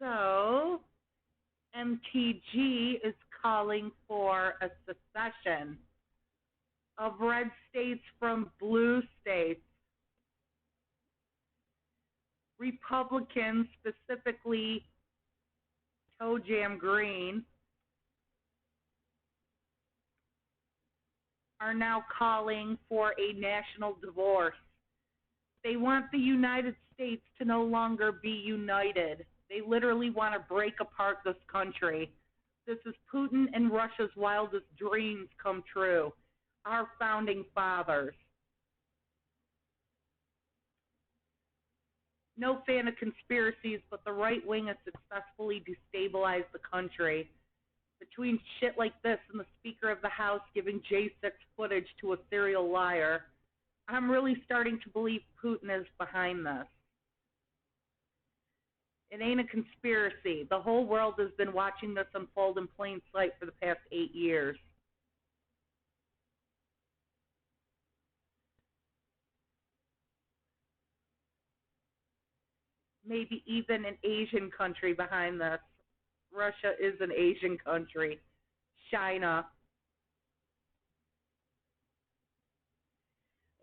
So, MTG is calling for a secession of red states from blue states. Republicans, specifically Toe Jam Green, are now calling for a national divorce. They want the United States to no longer be united. They literally want to break apart this country. This is Putin and Russia's wildest dreams come true. Our founding fathers. No fan of conspiracies, but the right wing has successfully destabilized the country. Between shit like this and the Speaker of the House giving J6 footage to a serial liar, I'm really starting to believe Putin is behind this. It ain't a conspiracy. The whole world has been watching this unfold in plain sight for the past 8 years. Maybe even an Asian country behind this. Russia is an Asian country. China.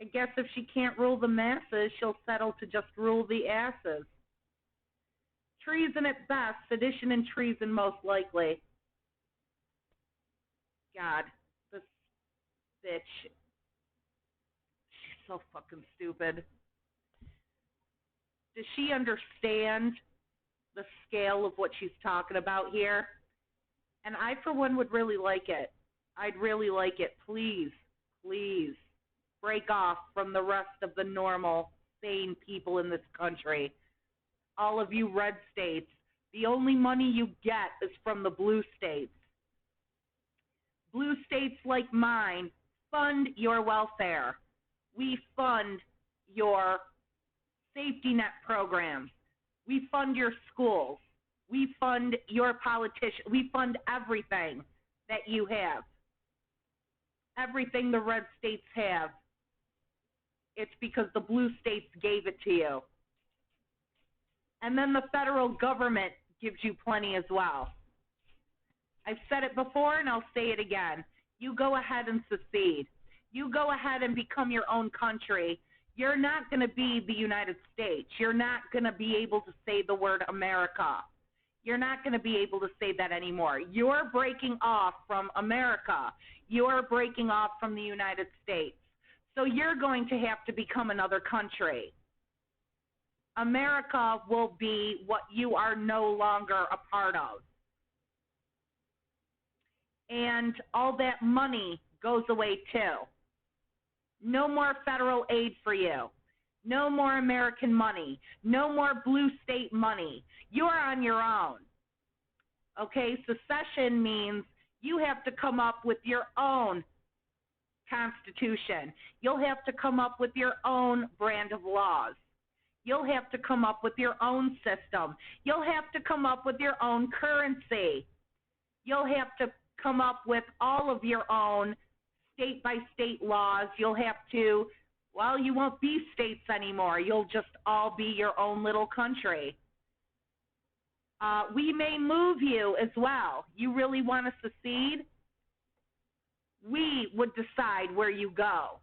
I guess if she can't rule the masses, she'll settle to just rule the asses. Treason at best, sedition and treason most likely. God, this bitch. She's so fucking stupid. Does she understand the scale of what she's talking about here? And I, for one, would really like it. I'd really like it. Please, please, break off from the rest of the normal, sane people in this country. All of you red states, the only money you get is from the blue states. Blue states like mine fund your welfare. We fund your safety net programs. We fund your schools. We fund your politicians. We fund everything that you have. Everything the red states have. It's because the blue states gave it to you. And then the federal government gives you plenty as well. I've said it before and I'll say it again. You go ahead and secede. You go ahead and become your own country. You're not going to be the United States. You're not going to be able to say the word America. You're not going to be able to say that anymore. You're breaking off from America. You're breaking off from the United States. So you're going to have to become another country. America will be what you are no longer a part of. And all that money goes away too. No more federal aid for you. No more American money. No more blue state money. You're on your own. Okay, secession means you have to come up with your own constitution. You'll have to come up with your own brand of laws. You'll have to come up with your own system. You'll have to come up with your own currency. You'll have to come up with all of your own state-by-state laws. You'll have to, well, you won't be states anymore. You'll just all be your own little country. We may move you as well. You really want to secede? We would decide where you go.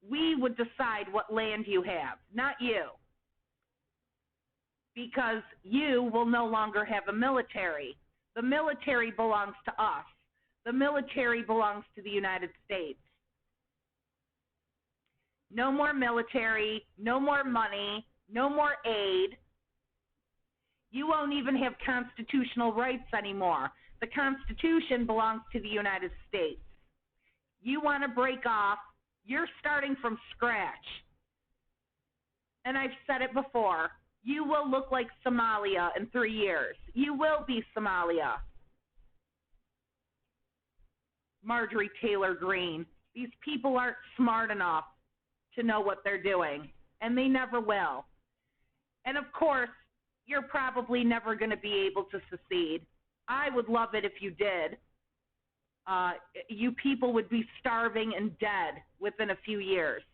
We would decide what land you have, not you. Because you will no longer have a military. The military belongs to us. The military belongs to the United States. No more military, no more money, no more aid. You won't even have constitutional rights anymore. The Constitution belongs to the United States. You want to break off, you're starting from scratch. And I've said it before, you will look like Somalia in 3 years. You will be Somalia. Marjorie Taylor Greene. These people aren't smart enough to know what they're doing, and they never will. And of course, you're probably never going to be able to secede. I would love it if you did. You people would be starving and dead within a few years.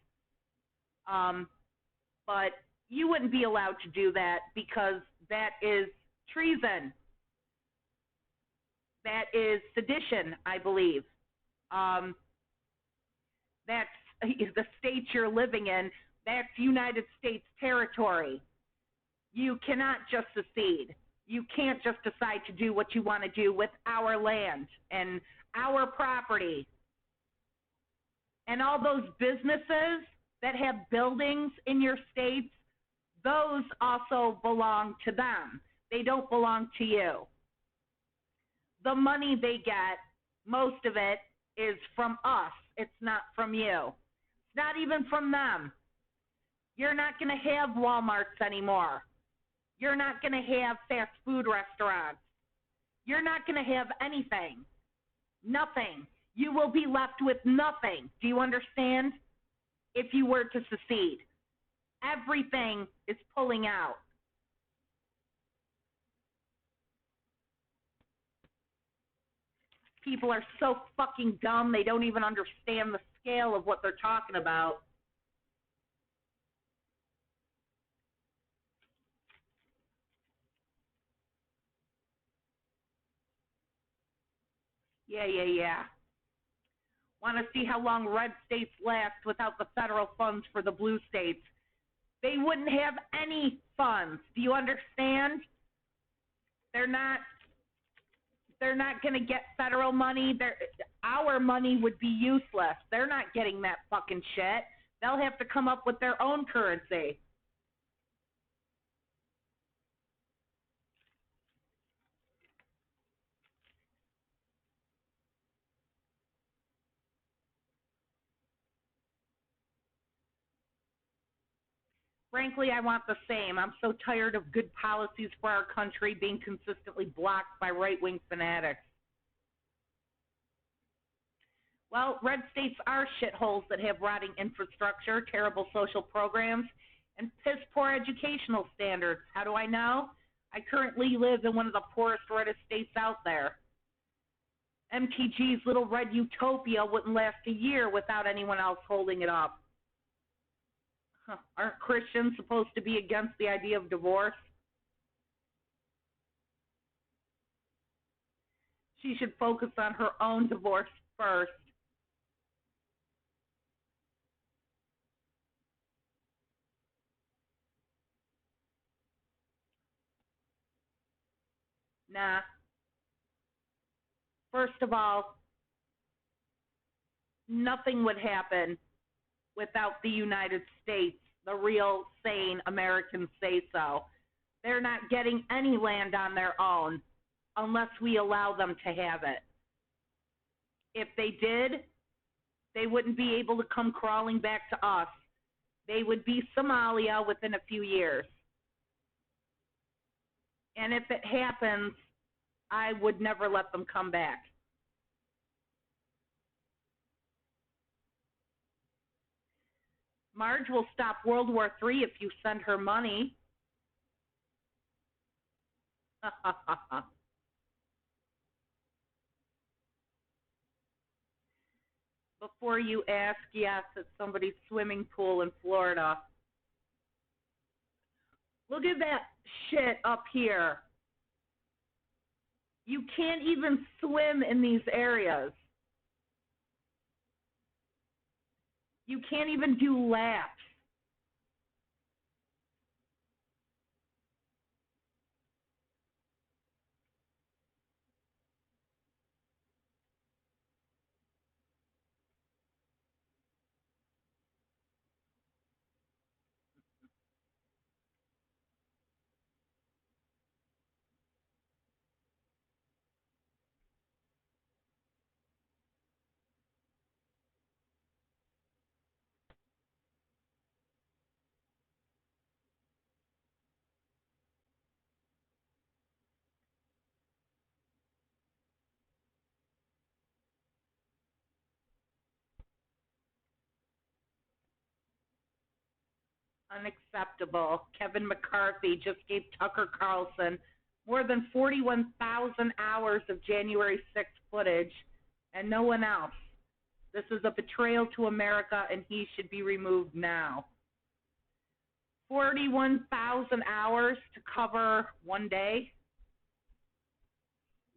But you wouldn't be allowed to do that because that is treason. That is sedition, I believe. That's the state you're living in. That's United States territory. You cannot just secede. You can't just decide to do what you want to do with our land and our property. And all those businesses that have buildings in your states, those also belong to them. They don't belong to you. The money they get, most of it is from us. It's not from you. It's not even from them. You're not going to have Walmarts anymore. You're not going to have fast food restaurants. You're not going to have anything. Nothing. You will be left with nothing. Do you understand? If you were to secede. Everything is pulling out. People are so fucking dumb, they don't even understand the scale of what they're talking about. Yeah. Want to see how long red states last without the federal funds for the blue states? They wouldn't have any funds. Do you understand? They're not going to get federal money. Our money would be useless. They're not getting that fucking shit. They'll have to come up with their own currency. Frankly, I want the same. I'm so tired of good policies for our country being consistently blocked by right-wing fanatics. Well, red states are shitholes that have rotting infrastructure, terrible social programs, and piss-poor educational standards. How do I know? I currently live in one of the poorest, reddest states out there. MTG's little red utopia wouldn't last a year without anyone else holding it up. Aren't Christians supposed to be against the idea of divorce? She should focus on her own divorce first. Nah. First of all, nothing would happen without the United States, the real sane Americans say so. They're not getting any land on their own unless we allow them to have it. If they did, they wouldn't be able to come crawling back to us. They would be Somalia within a few years. And if it happens, I would never let them come back. Marge will stop World War III if you send her money. Before you ask, yes, it's somebody's swimming pool in Florida. Look at that shit up here. You can't even swim in these areas. You can't even do laps. Unacceptable. Kevin McCarthy just gave Tucker Carlson more than 41,000 hours of January 6th footage, and no one else. This is a betrayal to America, and he should be removed now. 41,000 hours to cover one day?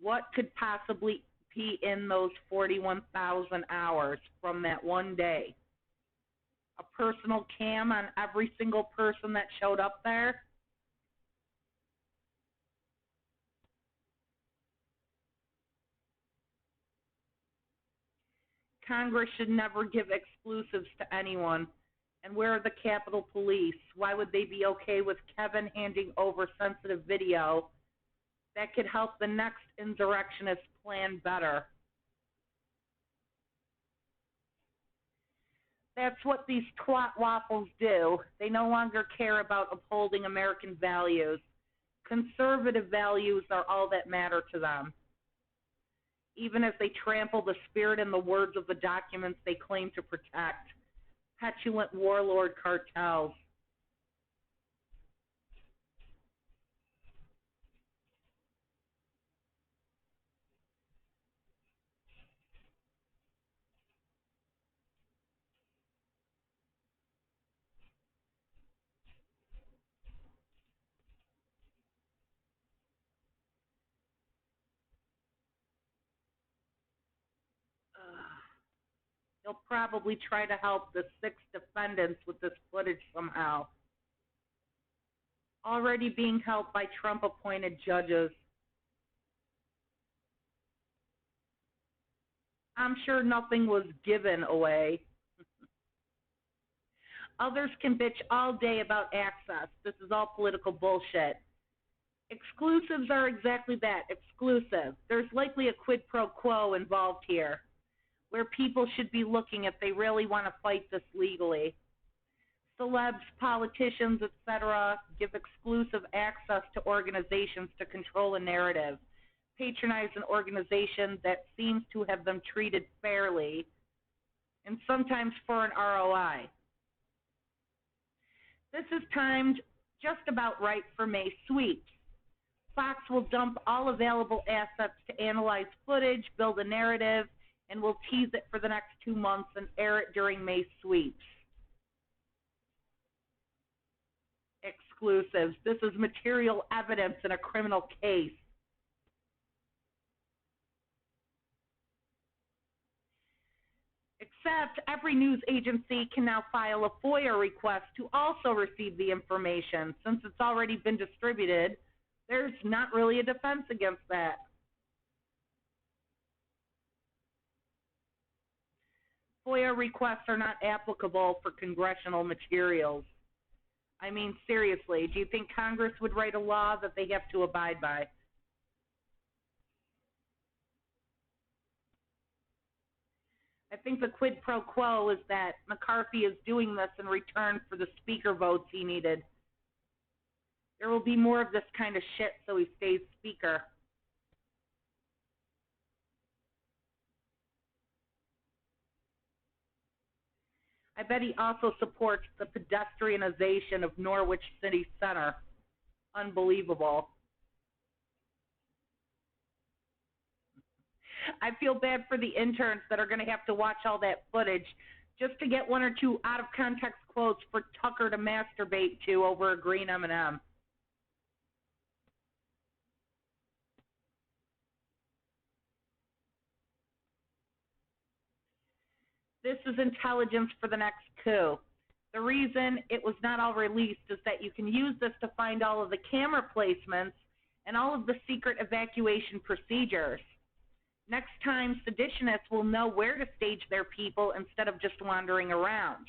What could possibly be in those 41,000 hours from that one day? A personal cam on every single person that showed up there? Congress should never give exclusives to anyone. And where are the Capitol Police? Why would they be okay with Kevin handing over sensitive video that could help the next insurrectionist plan better? That's what these twat waffles do. They no longer care about upholding American values. Conservative values are all that matter to them, even as they trample the spirit and the words of the documents they claim to protect. Petulant warlord cartels. They'll probably try to help the 6 defendants with this footage somehow. Already being helped by Trump-appointed judges. I'm sure nothing was given away. Others can bitch all day about access. This is all political bullshit. Exclusives are exactly that, exclusive. There's likely a quid pro quo involved here, where people should be looking if they really want to fight this legally. Celebs, politicians, etc. give exclusive access to organizations to control a narrative, patronize an organization that seems to have them treated fairly, and sometimes for an ROI. This is timed just about right for May sweeps. Fox will dump all available assets to analyze footage, build a narrative, and will tease it for the next 2 months and air it during May sweeps. Exclusives. This is material evidence in a criminal case. Except every news agency can now file a FOIA request to also receive the information. Since it's already been distributed, there's not really a defense against that. FOIA requests are not applicable for congressional materials. I mean, seriously, do you think Congress would write a law that they have to abide by? I think the quid pro quo is that McCarthy is doing this in return for the speaker votes he needed. There will be more of this kind of shit so he stays speaker. I bet he also supports the pedestrianization of Norwich City Center. Unbelievable. I feel bad for the interns that are going to have to watch all that footage just to get 1 or 2 out-of-context quotes for Tucker to masturbate to over a green M&M. This is intelligence for the next coup. The reason it was not all released is that you can use this to find all of the camera placements and all of the secret evacuation procedures. Next time, seditionists will know where to stage their people instead of just wandering around.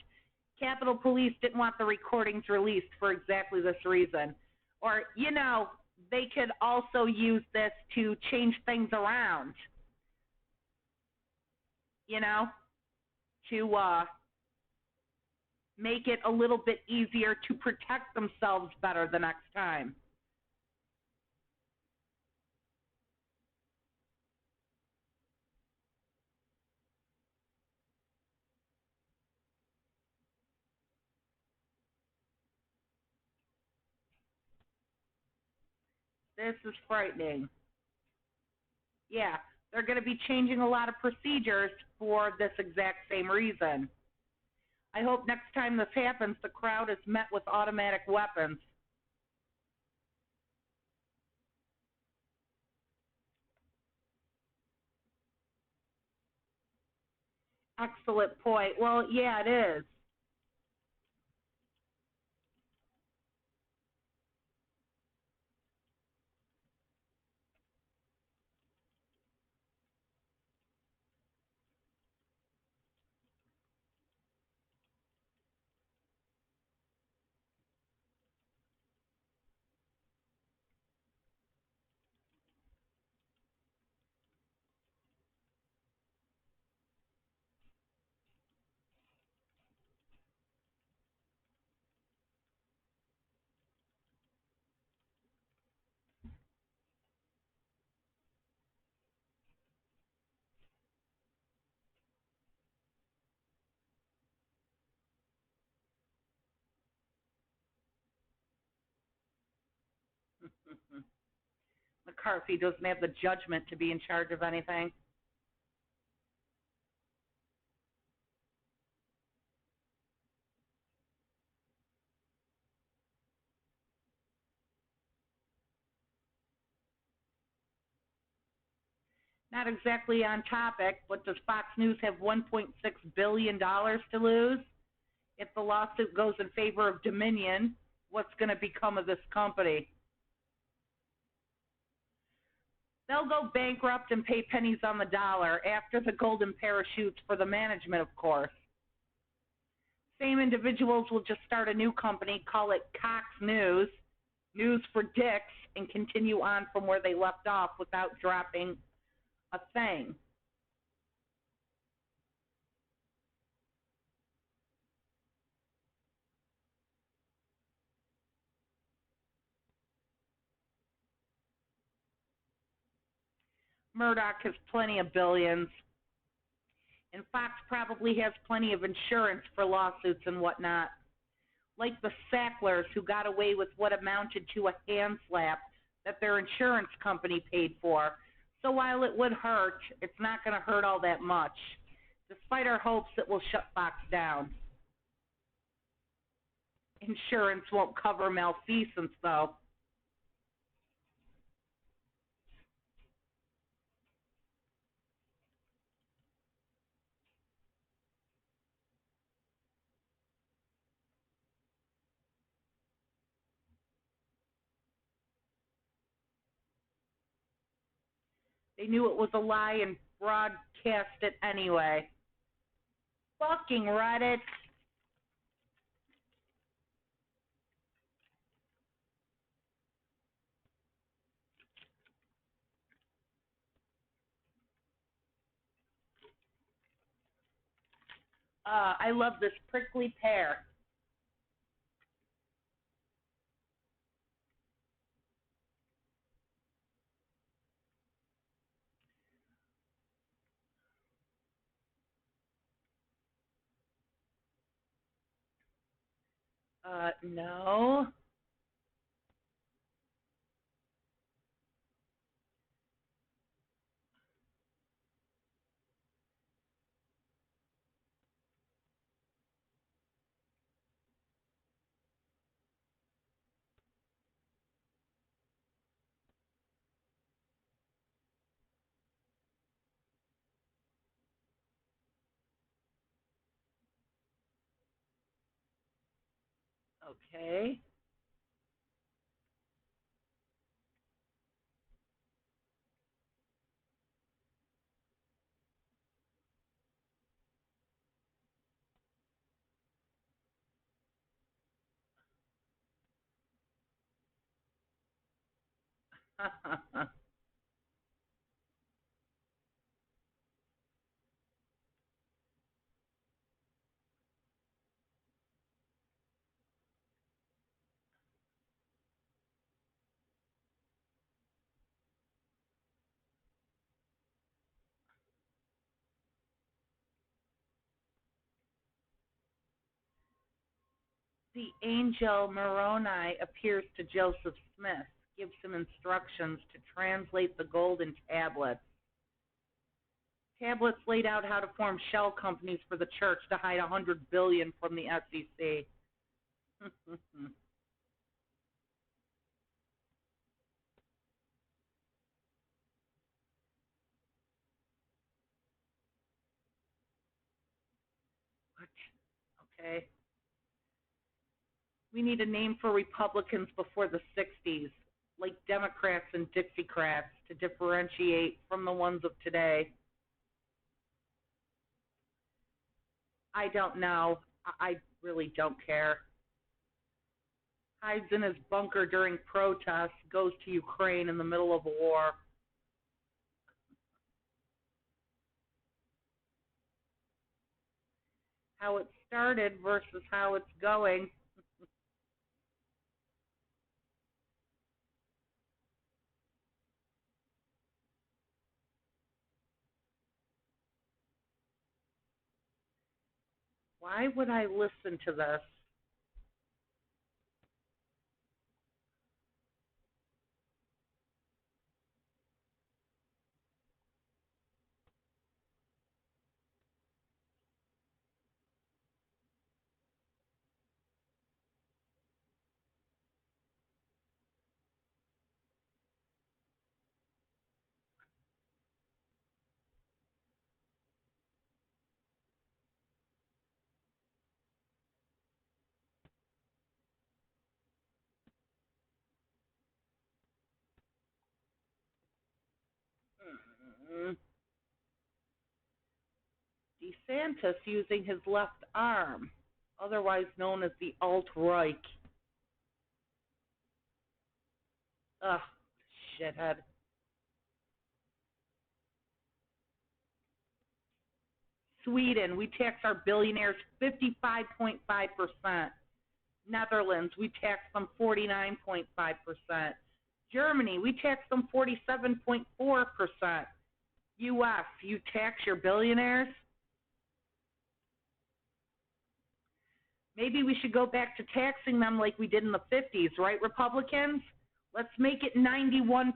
Capitol Police didn't want the recordings released for exactly this reason. Or, they could also use this to change things around, to make it a little bit easier to protect themselves better the next time. This is frightening. Yeah, they're going to be changing a lot of procedures for this exact same reason. I hope next time this happens, the crowd is met with automatic weapons. Excellent point. Well, yeah, it is. McCarthy doesn't have the judgment to be in charge of anything. Not exactly on topic, but does Fox News have $1.6 billion to lose? If the lawsuit goes in favor of Dominion, what's going to become of this company? They'll go bankrupt and pay pennies on the dollar after the golden parachutes for the management, of course. Same individuals will just start a new company, call it Cox News, News for Dicks, and continue on from where they left off without dropping a thing. Murdoch has plenty of billions, and Fox probably has plenty of insurance for lawsuits and whatnot. Like the Sacklers, who got away with what amounted to a hand slap that their insurance company paid for. So while it would hurt, it's not going to hurt all that much, despite our hopes it will shut Fox down. Insurance won't cover malfeasance, though. They knew it was a lie and broadcast it anyway. Fucking Reddit. I love this prickly pear. No. Okay. The angel Moroni appears to Joseph Smith, gives him instructions to translate the golden tablets. Tablets laid out how to form shell companies for the church to hide $100 billion from the SEC. Okay. We need a name for Republicans before the 60s, like Democrats and Dixiecrats, to differentiate from the ones of today. I don't know. I really don't care. Hides in his bunker during protests, goes to Ukraine in the middle of a war. How it started versus how it's going. Why would I listen to this? DeSantis using his left arm, otherwise known as the alt-right. Ugh, shithead. Sweden, we tax our billionaires 55.5%. Netherlands, we tax them 49.5%. Germany, we tax them 47.4%. U.S., you tax your billionaires? Maybe we should go back to taxing them like we did in the 50s, right, Republicans? Let's make it 91%.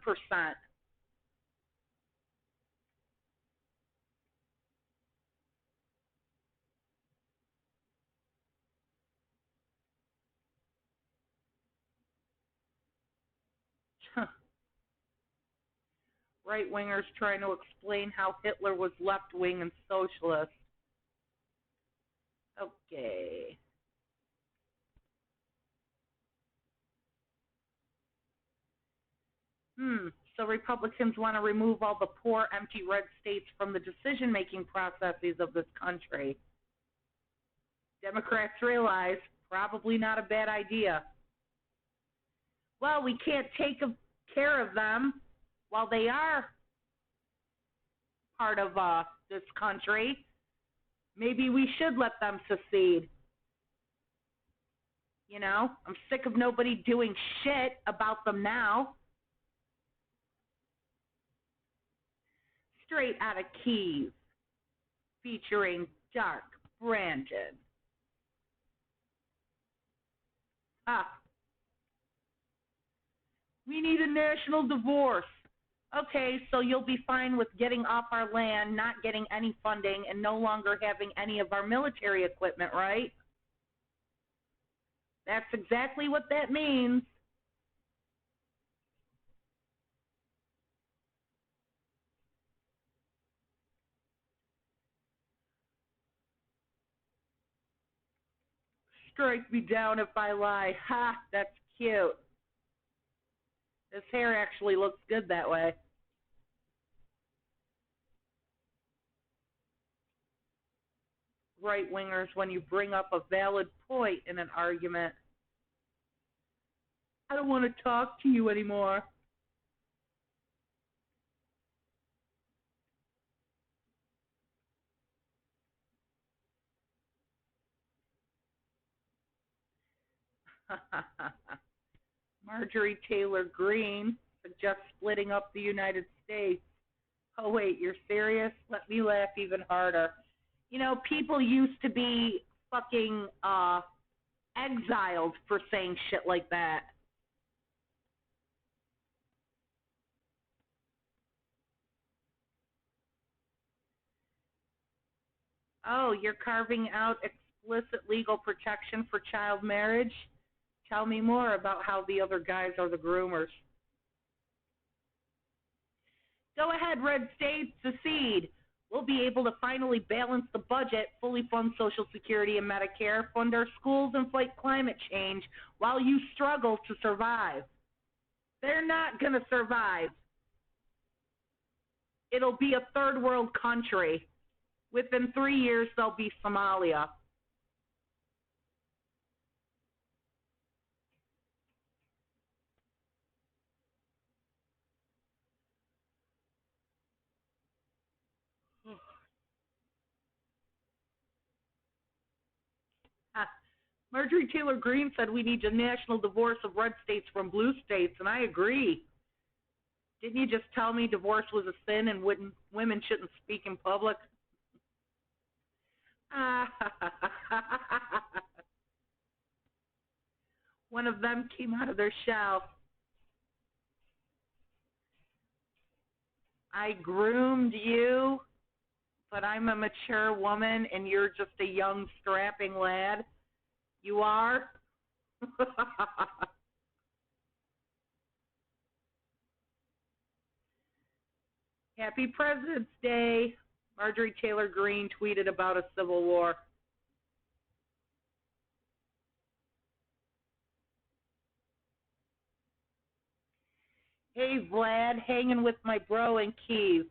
Right-wingers trying to explain how Hitler was left-wing and socialist. Okay. So Republicans want to remove all the poor, empty red states from the decision-making processes of this country. Democrats realize probably not a bad idea. Well, we can't take care of them while they are part of this country. Maybe we should let them secede. You know, I'm sick of nobody doing shit about them now. Straight out of Keys, featuring Dark Brandon. We need a national divorce. Okay, so you'll be fine with getting off our land, not getting any funding, and no longer having any of our military equipment, right? That's exactly what that means. Strike me down if I lie. Ha, that's cute. His hair actually looks good that way. Right-wingers, when you bring up a valid point in an argument, I don't want to talk to you anymore. Marjorie Taylor Greene suggests splitting up the United States. Oh, wait, you're serious? Let me laugh even harder. You know, people used to be fucking exiled for saying shit like that. Oh, you're carving out explicit legal protection for child marriage? Tell me more about how the other guys are the groomers. Go ahead, red states, secede. We'll be able to finally balance the budget, fully fund Social Security and Medicare, fund our schools, and fight climate change while you struggle to survive. They're not going to survive. It'll be a third world country. Within 3 years, they'll be Somalia. Marjorie Taylor Greene said we need a national divorce of red states from blue states, and I agree. Didn't you just tell me divorce was a sin and women shouldn't speak in public? One of them came out of their shell. I groomed you, but I'm a mature woman and you're just a young, strapping lad. You are? Happy President's Day. Marjorie Taylor Greene tweeted about a civil war. Hey, Vlad, hanging with my bro in Kiev.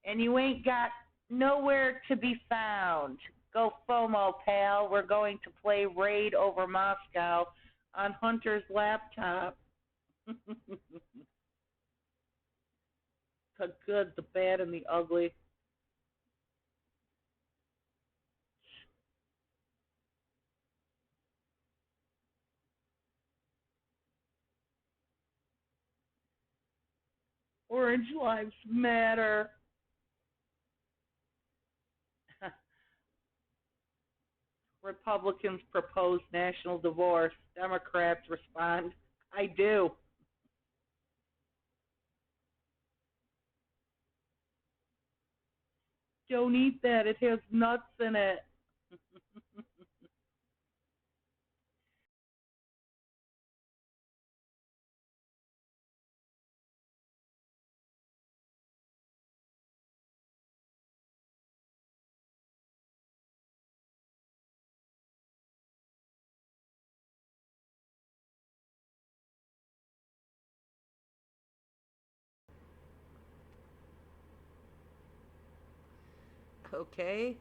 And you ain't got nowhere to be found. Go FOMO, pal. We're going to play Raid over Moscow on Hunter's laptop. The good, the bad, and the ugly. Orange lives matter. Republicans propose national divorce. Democrats respond, I do. Don't eat that. It has nuts in it. Okay.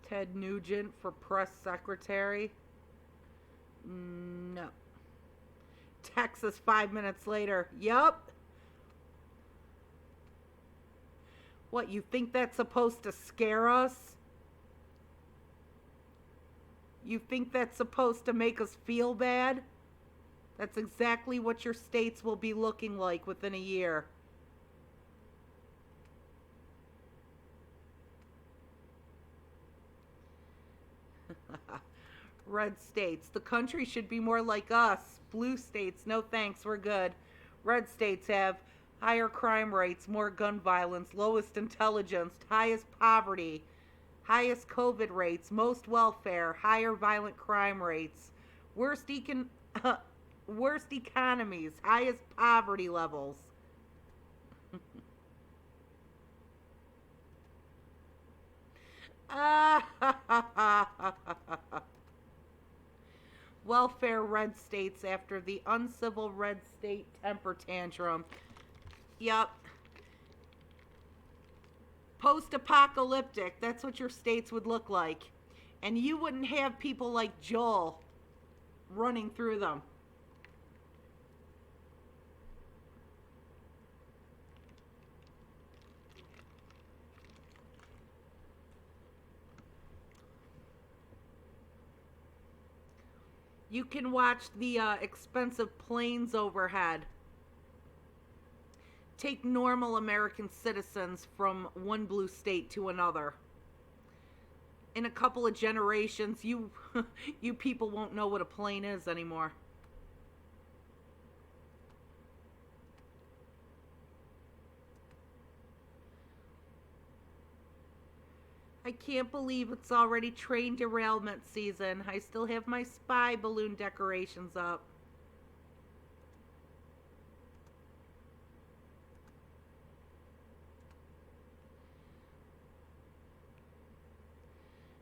Ted Nugent for press secretary? No. Texas 5 minutes later. Yup. What, you think that's supposed to scare us? You think that's supposed to make us feel bad? That's exactly what your states will be looking like within a year. Red states. The country should be more like us. Blue states, no thanks, we're good. Red states have higher crime rates, more gun violence, lowest intelligence, highest poverty, highest COVID rates, most welfare, higher violent crime rates, worst worst economies, highest poverty levels. Welfare red states after the uncivil red state temper tantrum. Yup. Post-apocalyptic, that's what your states would look like. And you wouldn't have people like Joel running through them. You can watch the expensive planes overhead take normal American citizens from one blue state to another. In a couple of generations, you you people won't know what a plane is anymore. I can't believe it's already train derailment season. I still have my spy balloon decorations up.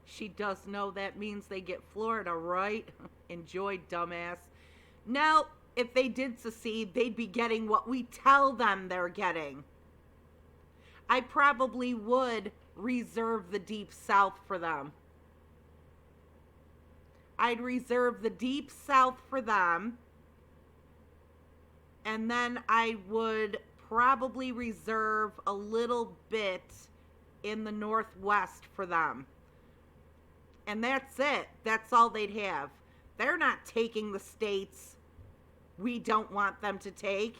She does know that means they get Florida, right? Enjoy, dumbass. Now, if they did secede, they'd be getting what we tell them they're getting. I probably would reserve the Deep South for them. I'd reserve the Deep South for them. And then I would probably reserve a little bit in the Northwest for them. And that's it. That's all they'd have. They're not taking the states we don't want them to take.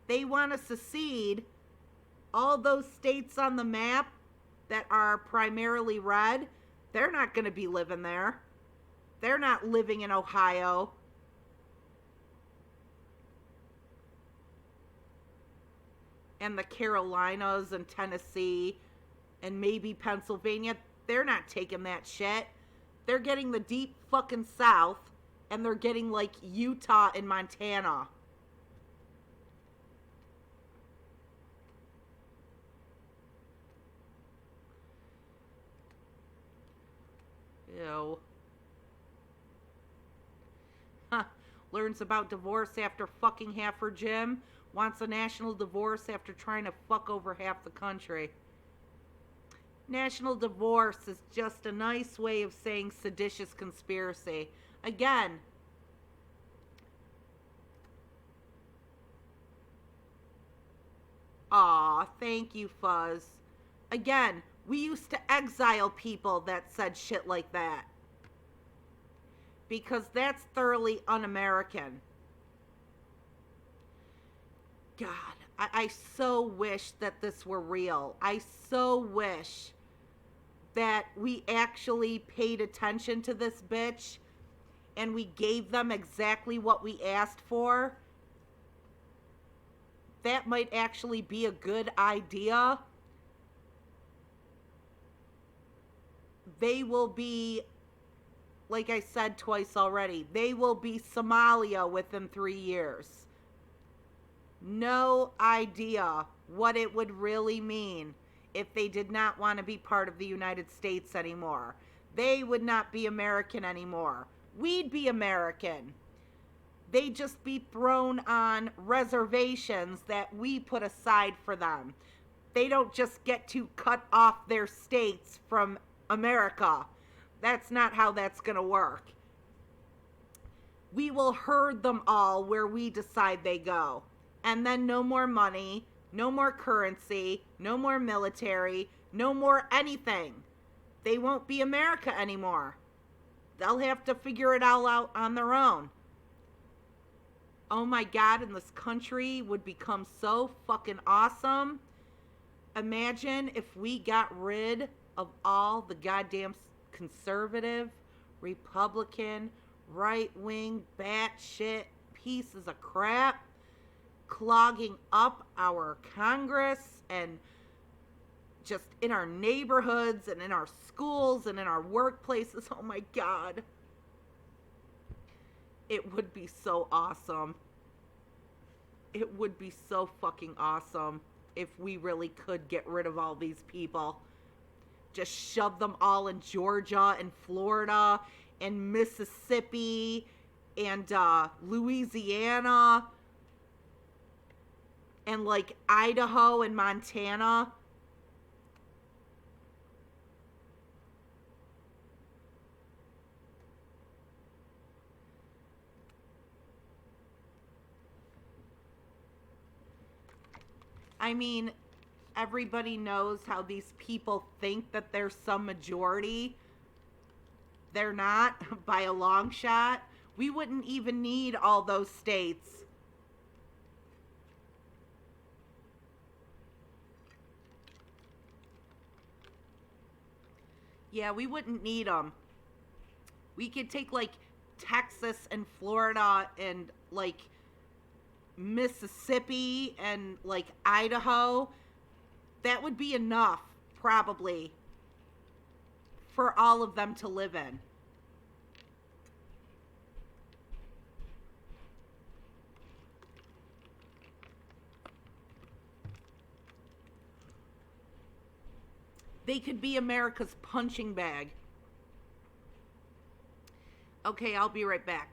They want to secede. All those states on the map that are primarily red, they're not going to be living there. They're not living in Ohio. And the Carolinas and Tennessee and maybe Pennsylvania, they're not taking that shit. They're getting the deep fucking South, and they're getting like Utah and Montana. Ew. Huh. Learns about divorce after fucking half her gym. Wants a national divorce after trying to fuck over half the country. National divorce is just a nice way of saying seditious conspiracy. Again, aw, thank you, Fuzz. Again, we used to exile people that said shit like that. Because that's thoroughly un-American. God, I so wish that this were real. I so wish that we actually paid attention to this bitch and we gave them exactly what we asked for. That might actually be a good idea. They will be, like I said twice already, they will be Somalia within 3 years. No idea what it would really mean if they did not want to be part of the United States anymore. They would not be American anymore. We'd be American. They'd just be thrown on reservations that we put aside for them. They don't just get to cut off their states from America. That's not how that's going to work. We will herd them all where we decide they go. And then no more money, no more currency, no more military, no more anything. They won't be America anymore. They'll have to figure it all out on their own. Oh my God, and this country would become so fucking awesome. Imagine if we got rid of all the goddamn conservative, Republican, right-wing, batshit pieces of crap clogging up our Congress and just in our neighborhoods and in our schools and in our workplaces. Oh my God. It would be so awesome. It would be so fucking awesome if we really could get rid of all these people. Just shove them all in Georgia and Florida and Mississippi and Louisiana and like Idaho and Montana. I mean, everybody knows how these people think that there's some majority. They're not, by a long shot. We wouldn't even need all those states. Yeah, we wouldn't need them. We could take like Texas and Florida and like Mississippi and like Idaho. That would be enough, probably. for all of them to live in. They could be America's punching bag. Okay, I'll be right back.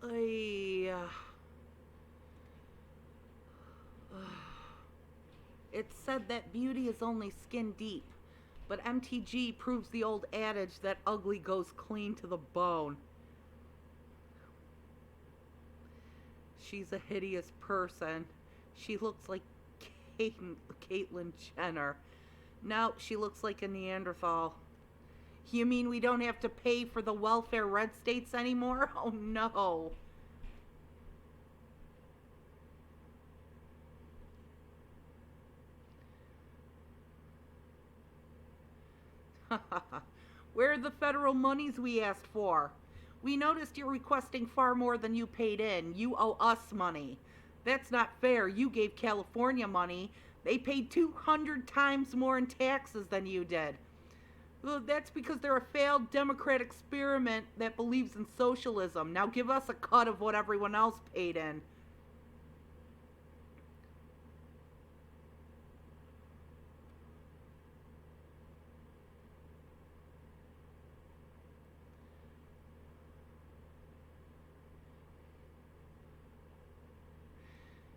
I, It's said that beauty is only skin deep, but MTG proves the old adage that ugly goes clean to the bone. She's a hideous person. She looks like Caitlyn Jenner. No, she looks like a Neanderthal. You mean we don't have to pay for the welfare red states anymore? Oh no. Where are the federal monies we asked for? We noticed you're requesting far more than you paid in. You owe us money. That's not fair. You gave California money. They paid 200 times more in taxes than you did. Well, that's because they're a failed Democrat experiment that believes in socialism. Now give us a cut of what everyone else paid in.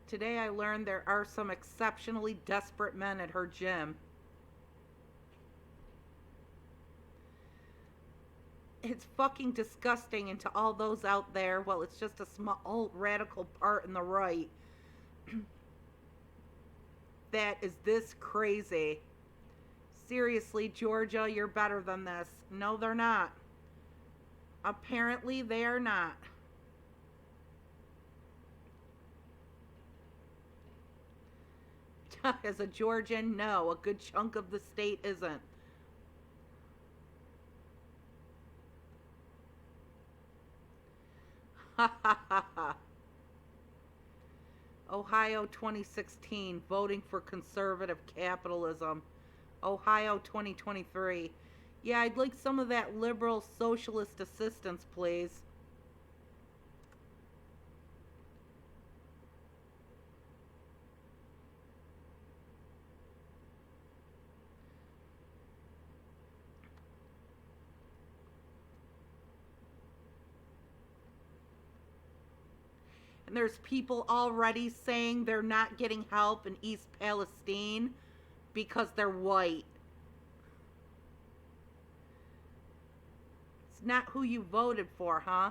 Today I learned there are some exceptionally desperate men at her gym. It's fucking disgusting, and to all those out there, well, it's just a small radical part in the right that is this crazy. Seriously, Georgia, you're better than this. No, they're not. Apparently, they are not. As a Georgian, no, a good chunk of the state isn't. Ha ha ha ha. Ohio 2016, voting for conservative capitalism. Ohio 2023. Yeah, I'd like some of that liberal socialist assistance, please. And there's people already saying they're not getting help in East Palestine because they're white. It's not who you voted for, huh?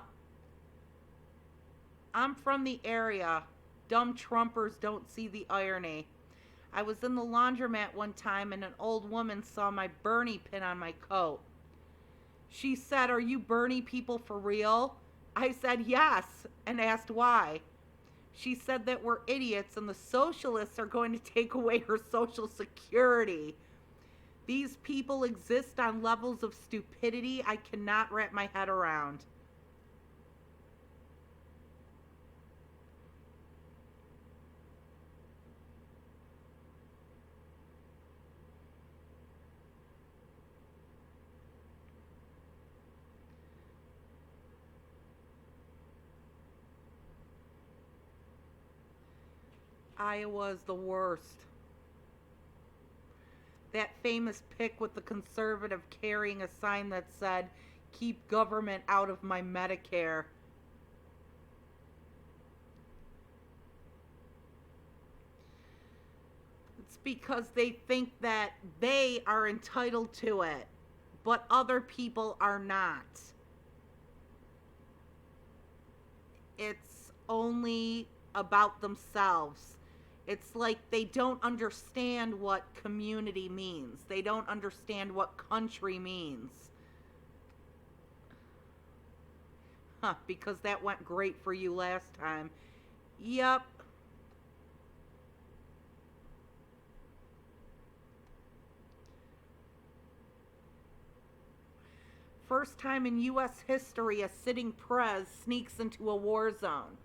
I'm from the area. Dumb Trumpers don't see the irony. I was in the laundromat one time and an old woman saw my Bernie pin on my coat. She said, "Are you Bernie people for real?" I said yes and asked why. She said that we're idiots and the socialists are going to take away her social security. These people exist on levels of stupidity I cannot wrap my head around. Iowa's the worst. That famous pic with the conservative carrying a sign that said, "Keep government out of my Medicare." It's because they think that they are entitled to it, but other people are not. It's only about themselves. It's like they don't understand what community means. They don't understand what country means. Huh, because that went great for you last time. Yep. First time in U.S. history a sitting prez sneaks into a war zone.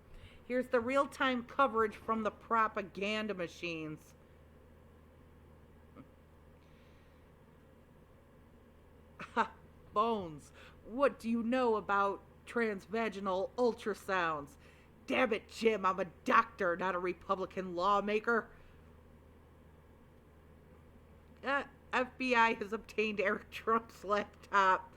Here's the real-time coverage from the propaganda machines. Ha, Bones, what do you know about transvaginal ultrasounds? Damn it, Jim, I'm a doctor, not a Republican lawmaker. FBI has obtained Eric Trump's laptop.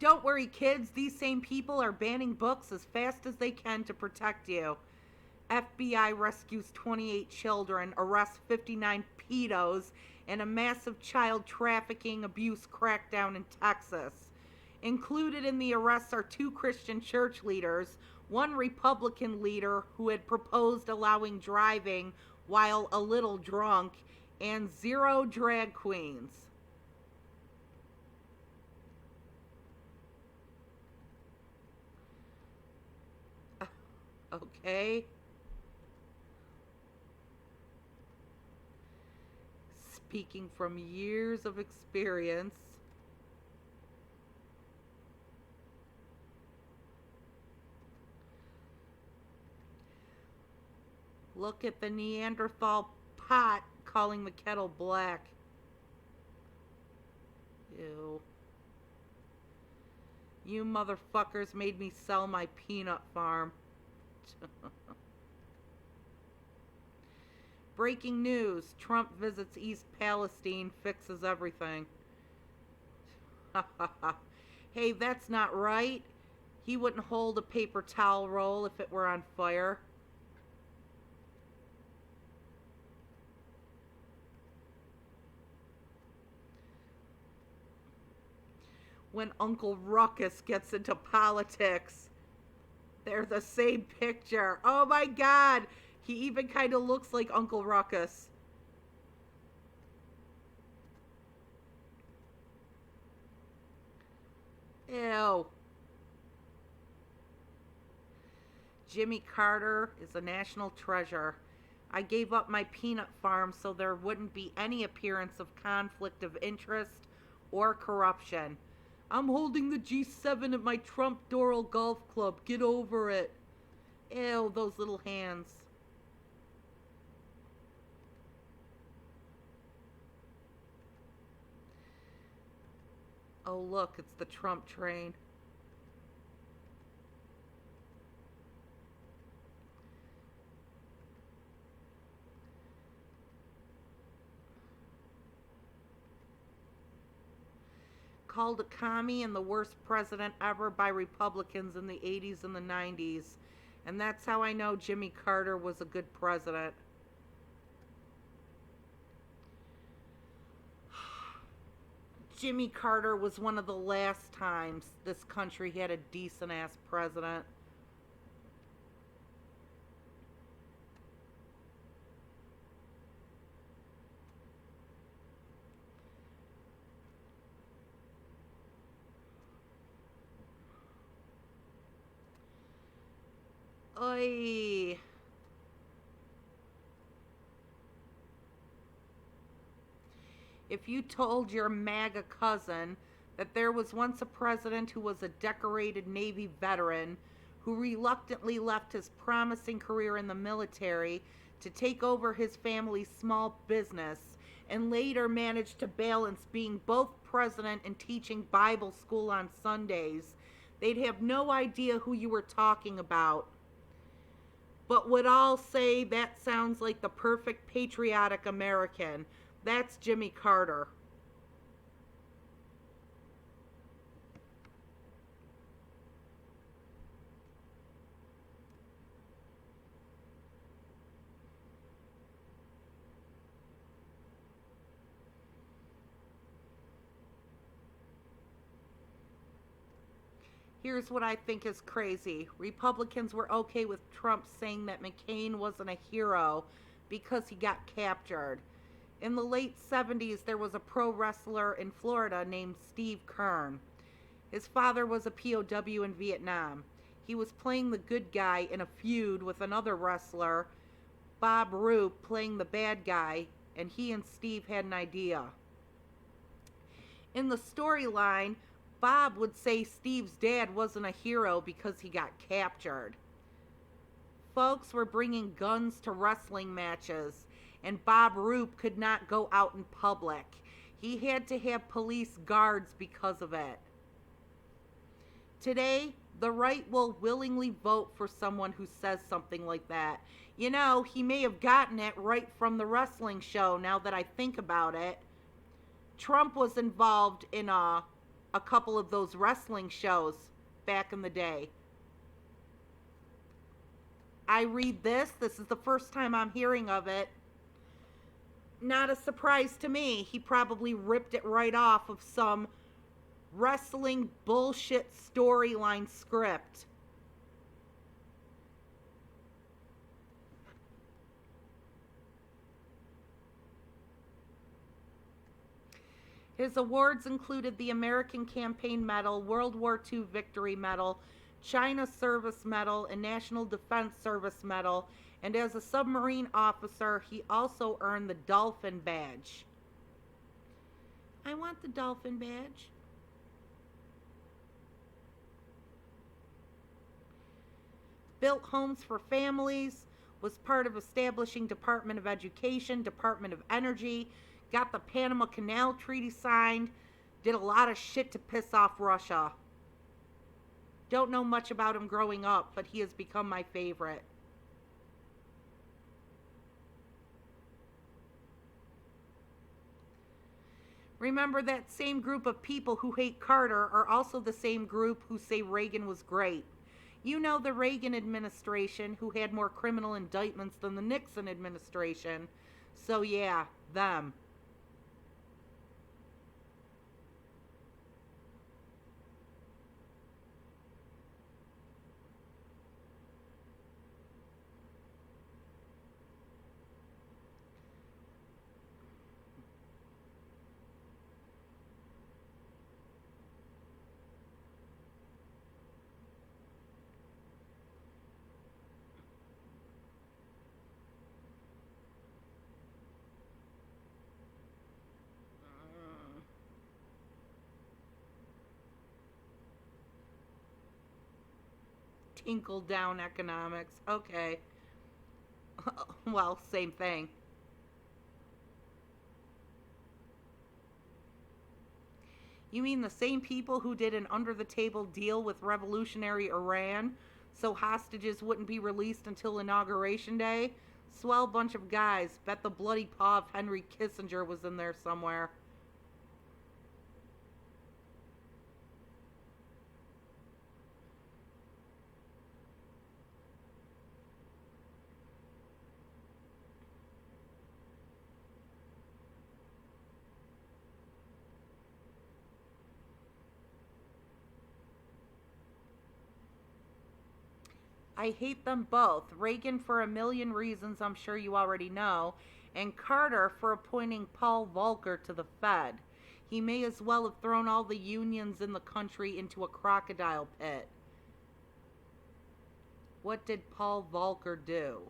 Don't worry, kids. These same people are banning books as fast as they can to protect you. FBI rescues 28 children, arrests 59 pedos, and a massive child trafficking abuse crackdown in Texas. Included in the arrests are 2 Christian church leaders, 1 Republican leader who had proposed allowing driving while a little drunk, and 0 drag queens. Okay. Speaking from years of experience. Look at the Neanderthal pot calling the kettle black. Ew. You motherfuckers made me sell my peanut farm. Breaking news. Trump visits East Palestine, fixes everything. Hey, that's not right. He wouldn't hold a paper towel roll if it were on fire. When Uncle Ruckus gets into politics, they're the same picture. Oh my god! He even kind of looks like Uncle Ruckus. Ew. Jimmy Carter is a national treasure. I gave up my peanut farm so there wouldn't be any appearance of conflict of interest or corruption. I'm holding the G7 at my Trump Doral Golf Club. Get over it. Ew, those little hands. Oh, look, it's the Trump train. Called a commie and the worst president ever by Republicans in the 80s and the 90s. And that's how I know Jimmy Carter was a good president. Jimmy Carter was one of the last times this country had a decent ass president. Oy. If you told your MAGA cousin that there was once a president who was a decorated Navy veteran who reluctantly left his promising career in the military to take over his family's small business and later managed to balance being both president and teaching Bible school on Sundays, they'd have no idea who you were talking about. But would all say that sounds like the perfect patriotic American. That's Jimmy Carter. Here's what I think is crazy. Republicans were okay with Trump saying that McCain wasn't a hero because he got captured. In the late 70s, there was a pro wrestler in Florida named Steve Kern. His father was a POW in Vietnam. He was playing the good guy in a feud with another wrestler, Bob Roop, playing the bad guy, and he and Steve had an idea. In the storyline, Bob would say Steve's dad wasn't a hero because he got captured. Folks were bringing guns to wrestling matches, and Bob Roop could not go out in public. He had to have police guards because of it. Today, the right will willingly vote for someone who says something like that. You know, he may have gotten it right from the wrestling show now that I think about it. Trump was involved in a a couple of those wrestling shows back in the day. I read this. This is the first time I'm hearing of it. Not a surprise to me. He probably ripped it right off of some wrestling bullshit storyline script. His awards included the American Campaign Medal, World War II Victory Medal, China Service Medal, and National Defense Service Medal, and as a submarine officer, he also earned the Dolphin Badge. I want the Dolphin Badge. Built homes for families, was part of establishing Department of Education, Department of Energy, got the Panama Canal Treaty signed, did a lot of shit to piss off Russia. Don't know much about him growing up, but he has become my favorite. Remember, that same group of people who hate Carter are also the same group who say Reagan was great. You know, the Reagan administration, who had more criminal indictments than the Nixon administration. So yeah, them. Tinkle down economics. Okay. Well, same thing. You mean the same people who did an under the table deal with revolutionary Iran so hostages wouldn't be released until Inauguration Day? Swell bunch of guys. Bet the bloody paw of Henry Kissinger was in there somewhere. I hate them both. Reagan for a million reasons I'm sure you already know, and Carter for appointing Paul Volcker to the Fed. He may as well have thrown all the unions in the country into a crocodile pit. What did Paul Volcker do?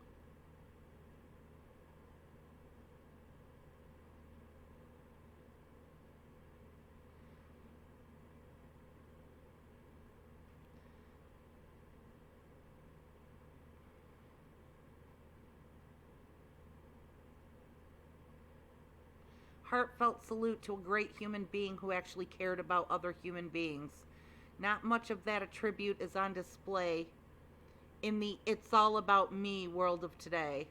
Heartfelt salute to a great human being who actually cared about other human beings. Not much of that attribute is on display in the it's all about me world of today.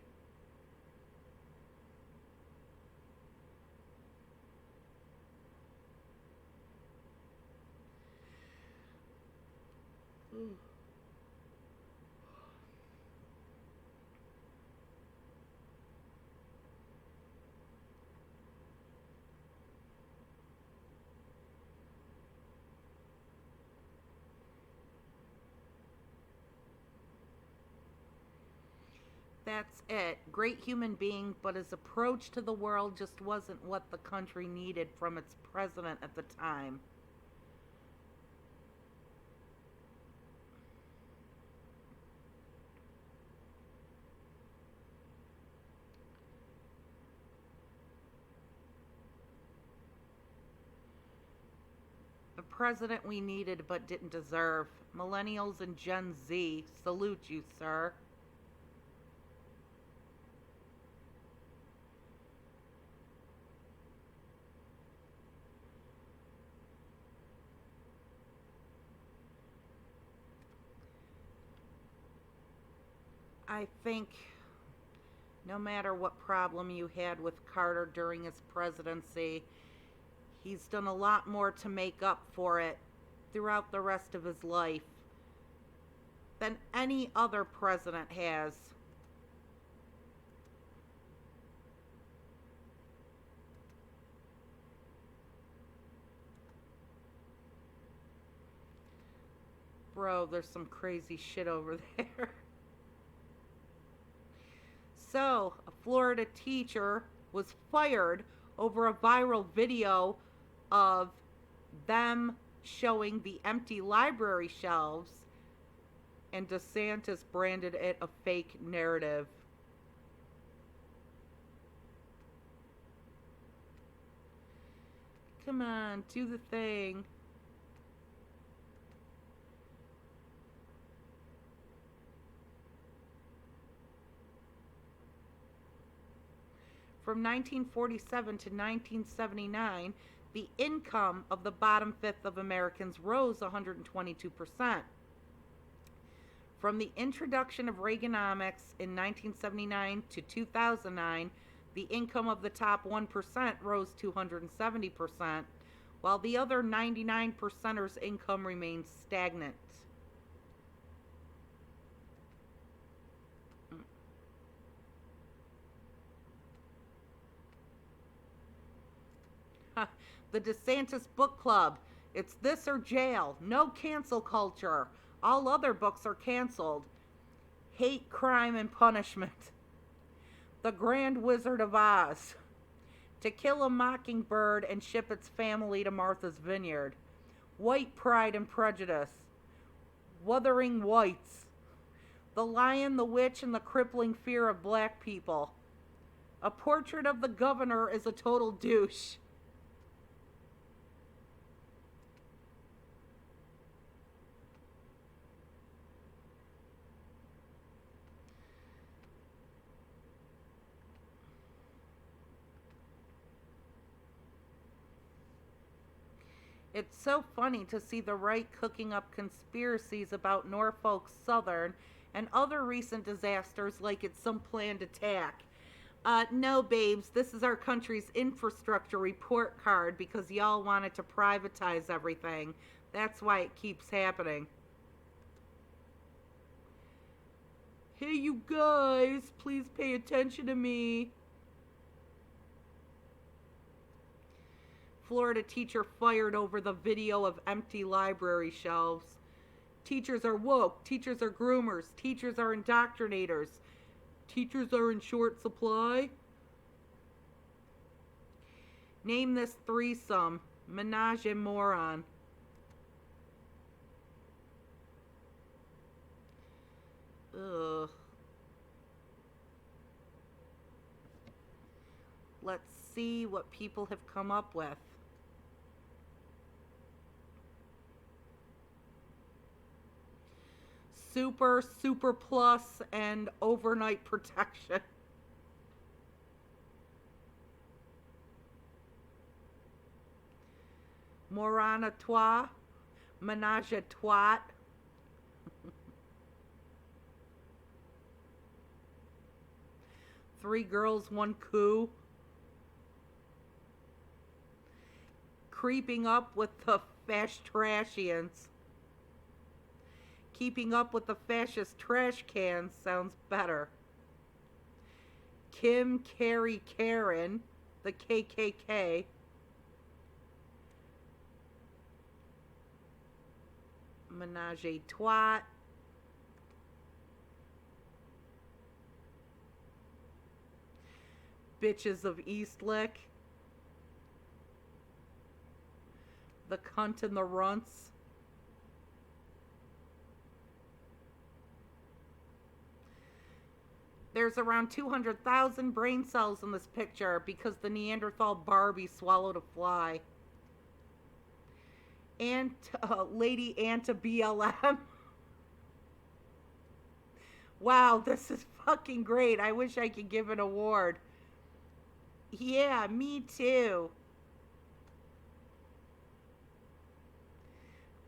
That's it. Great human being, but his approach to the world just wasn't what the country needed from its president at the time. A president we needed but didn't deserve. Millennials and Gen Z, salute you, sir. I think no matter what problem you had with Carter during his presidency, He's done a lot more to make up for it throughout the rest of his life than any other president has. Bro, there's some crazy shit over there. So, a Florida teacher was fired over a viral video of them showing the empty library shelves, and DeSantis branded it a fake narrative. Come on, do the thing. From 1947 to 1979, the income of the bottom fifth of Americans rose 122%. From the introduction of Reaganomics in 1979 to 2009, the income of the top 1% rose 270%, while the other 99%ers' income remained stagnant. The DeSantis Book Club. It's this or jail. No cancel culture. All other books are canceled. Hate, Crime, and Punishment. The Grand Wizard of Oz. To Kill a Mockingbird and Ship Its Family to Martha's Vineyard. White Pride and Prejudice. Wuthering Whites. The Lion, the Witch, and the Crippling Fear of Black People. A Portrait of the Governor is a Total Douche. It's so funny to see the right cooking up conspiracies about Norfolk Southern and other recent disasters like it's some planned attack. No, babes, this is our country's infrastructure report card because y'all wanted to privatize everything. That's why it keeps happening. Hey, you guys, please pay attention to me. Florida teacher fired over the video of empty library shelves. Teachers are woke. Teachers are groomers. Teachers are indoctrinators. Teachers are in short supply. Name this threesome. Menage a moron. Ugh. Let's see what people have come up with. Super plus, and overnight protection. Morana toi, menage a twat. Three girls, one coup. Creeping up with the Fashtrashians. Keeping up with the fascist trash cans sounds better. Kim, Carrie, Karen, the KKK. Menage a twat. Bitches of Eastlick. The cunt and the runts. There's around 200,000 brain cells in this picture because the Neanderthal Barbie swallowed a fly. And Lady Anta BLM. Wow, this is fucking great. I wish I could give an award. Yeah, me too.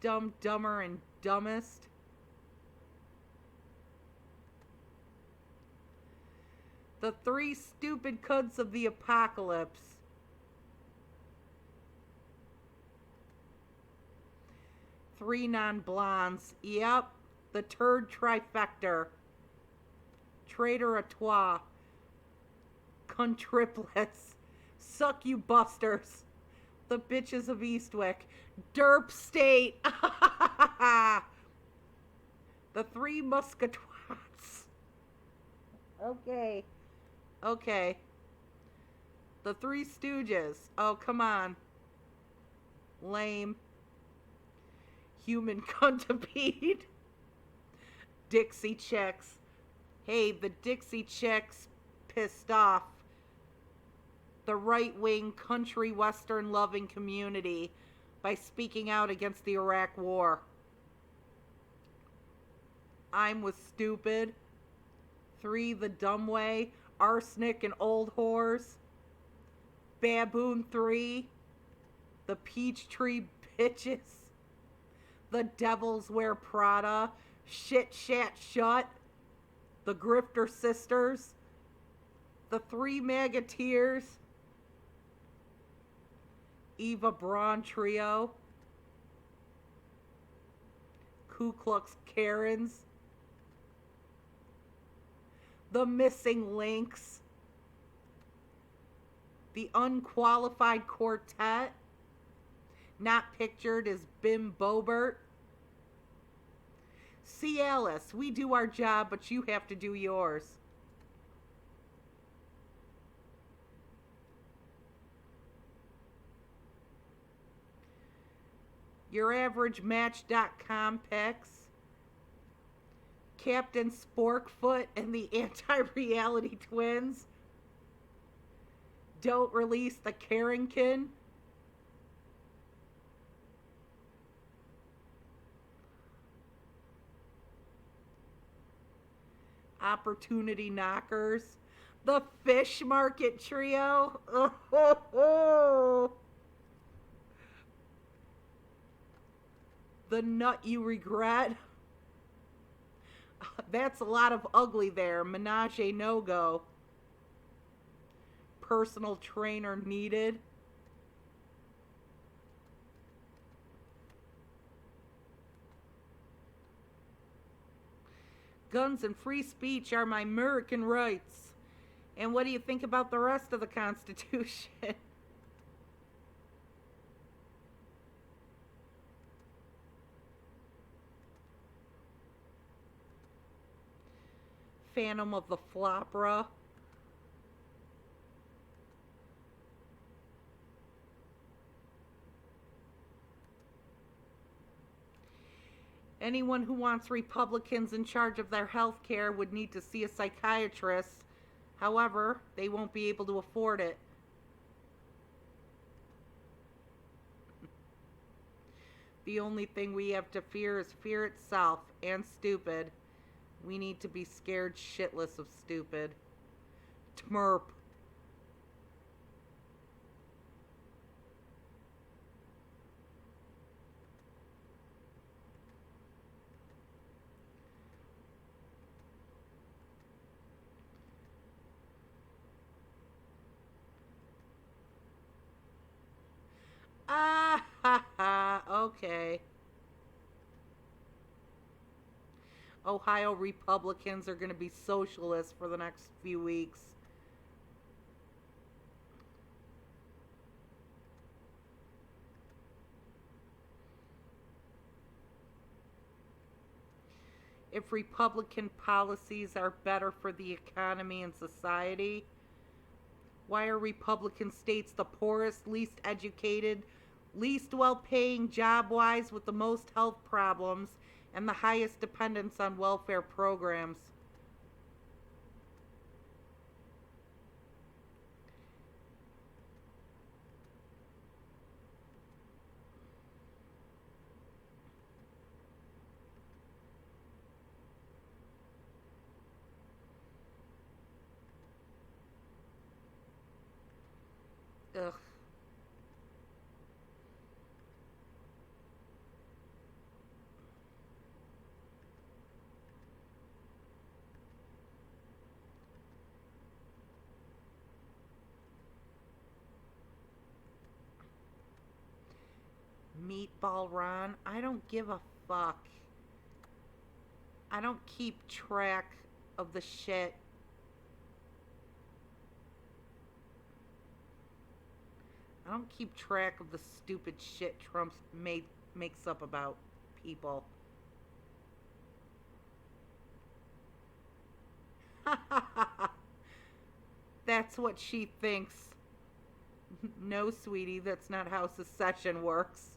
Dumb, Dumber, and Dumbest. The three stupid cunts of the apocalypse. three non-blondes. Yep, the turd trifecta. Traitor a trois. Contriplets. Suck you busters. The bitches of Eastwick. Derp State. The three musketeers. Okay. Okay. The Three Stooges. Oh, come on. Lame. Human centipede. Dixie Chicks. Hey, the Dixie Chicks pissed off the right-wing country western loving community by speaking out against the Iraq War. I'm with stupid. 3, the dumb way. Arsenic and old whores. Baboon 3, the Peachtree bitches. The Devils Wear Prada. Shit, Shat, Shut. The Grifter Sisters. The Three Magateers. Eva Braun Trio. Ku Klux Karens. The Missing Links. The Unqualified Quartet. Not pictured as Bim Bobert. See, Alice, we do our job, but you have to do yours. Your average Match.com picks. Captain Sporkfoot and the Anti-Reality Twins. Don't release the Carrington. Opportunity Knockers. The Fish Market Trio. Oh, oh, oh. The Nut You Regret. That's a lot of ugly there. Menage a no-go. Personal trainer needed. Guns and free speech are my American rights. And what do you think about the rest of the Constitution? Phantom of the Flopra. Anyone who wants Republicans in charge of their health care would need to see a psychiatrist. However, they won't be able to afford it. The only thing we have to fear is fear itself, and stupid. We need to be scared shitless of stupid. Tmerp. Ah, ha, ha, okay. Ohio Republicans are going to be socialists for the next few weeks. If Republican policies are better for the economy and society, why are Republican states the poorest, least educated, least well-paying job-wise with the most health problems and the highest dependence on welfare programs? Ugh. Meatball Ron, I don't give a fuck. I don't keep track of the shit. I don't keep track of the stupid shit Trump makes up about people. That's what she thinks. No, sweetie, that's not how secession works.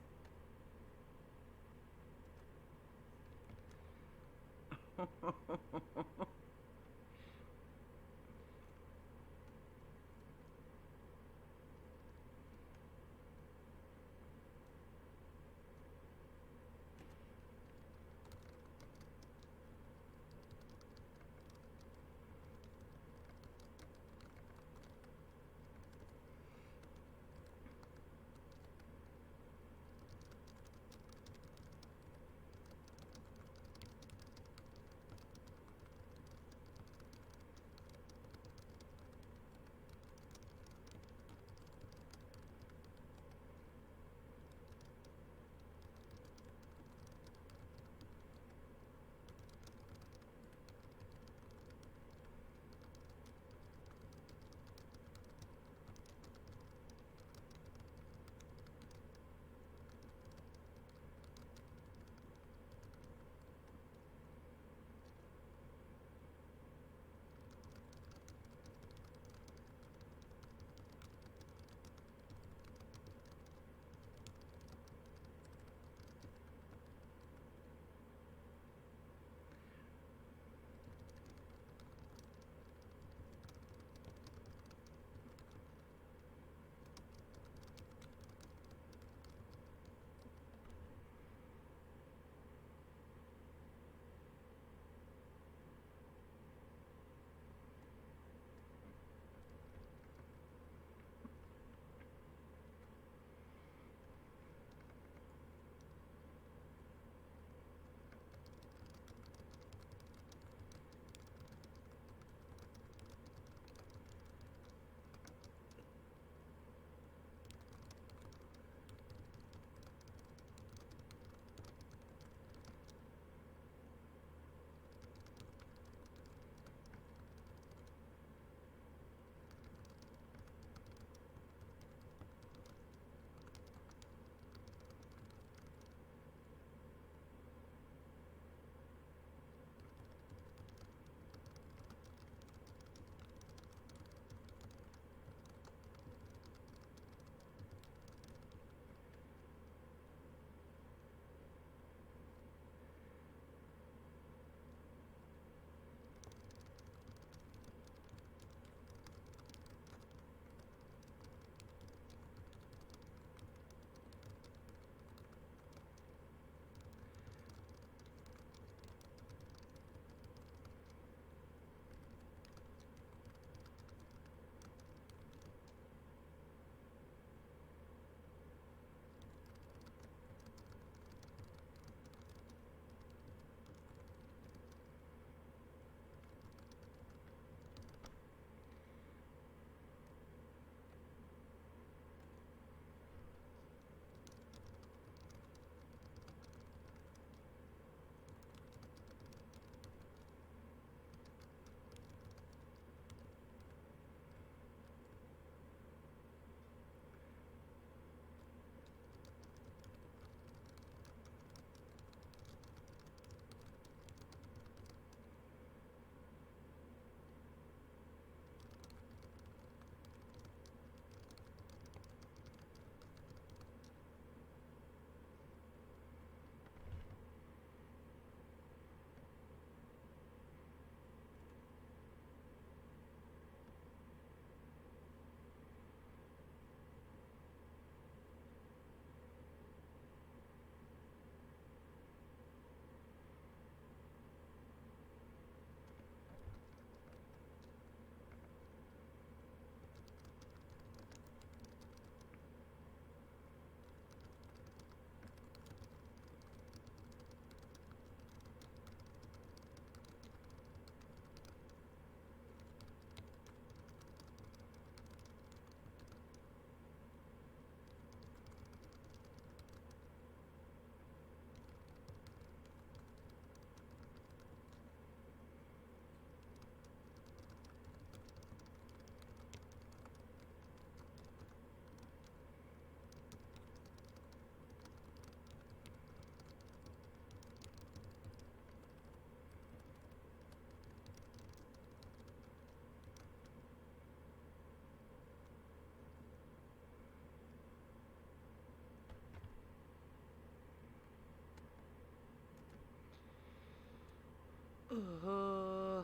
Uh,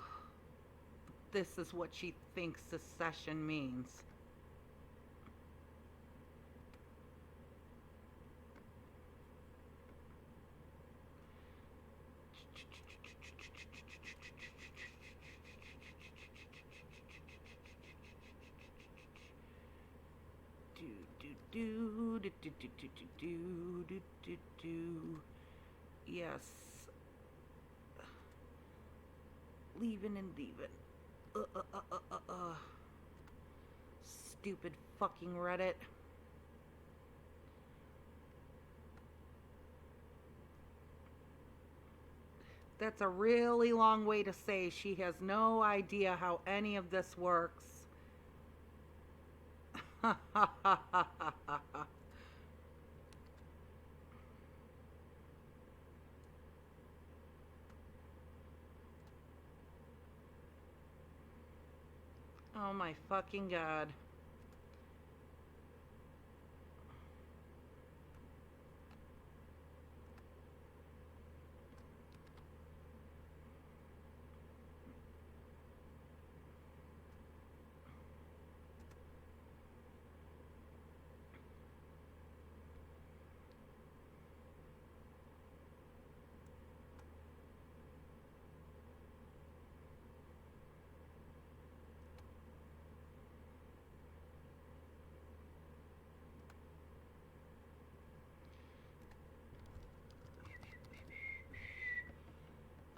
this is what she thinks secession means. Yes. Leaving and leaving. Stupid fucking Reddit. That's a really long way to say she has no idea how any of this works. Oh my fucking god.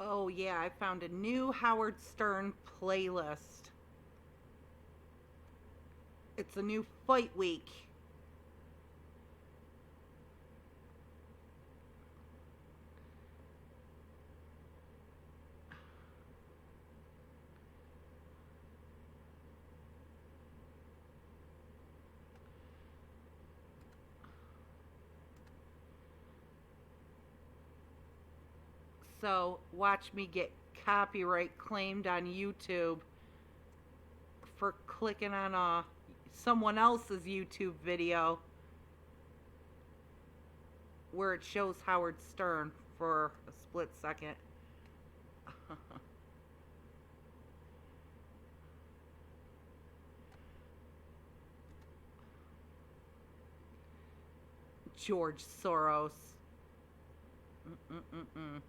Oh yeah, I found a new Howard Stern playlist. It's a new fight week. So watch me get copyright claimed on YouTube for clicking on someone else's YouTube video where it shows Howard Stern for a split second. George Soros. Mm-mm-mm-mm.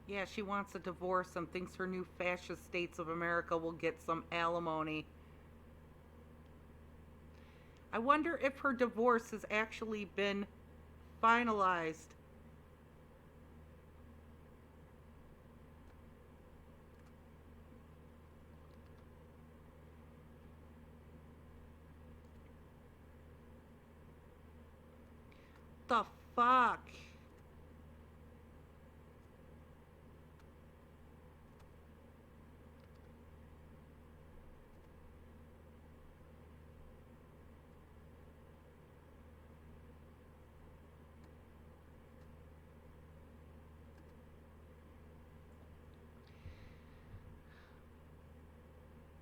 Yeah, she wants a divorce and thinks her new fascist states of America will get some alimony. I wonder if her divorce has actually been finalized. The fuck?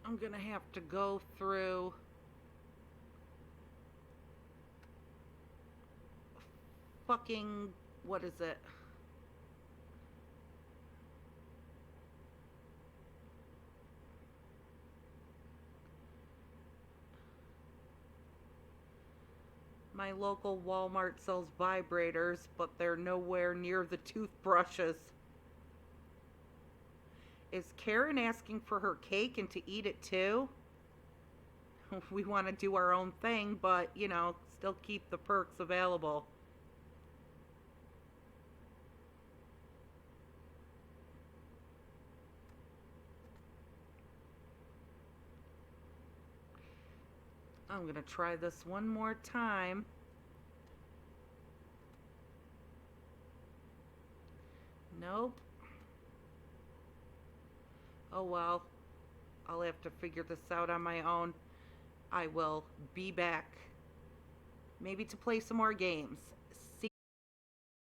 I'm gonna have to go through fucking, what is it? My local Walmart sells vibrators, but they're nowhere near the toothbrushes. Is Karen asking for her cake and to eat it too? We want to do our own thing, but, still keep the perks available. I'm going to try this one more time. Nope. Oh well. I'll have to figure this out on my own. I will be back. Maybe to play some more games.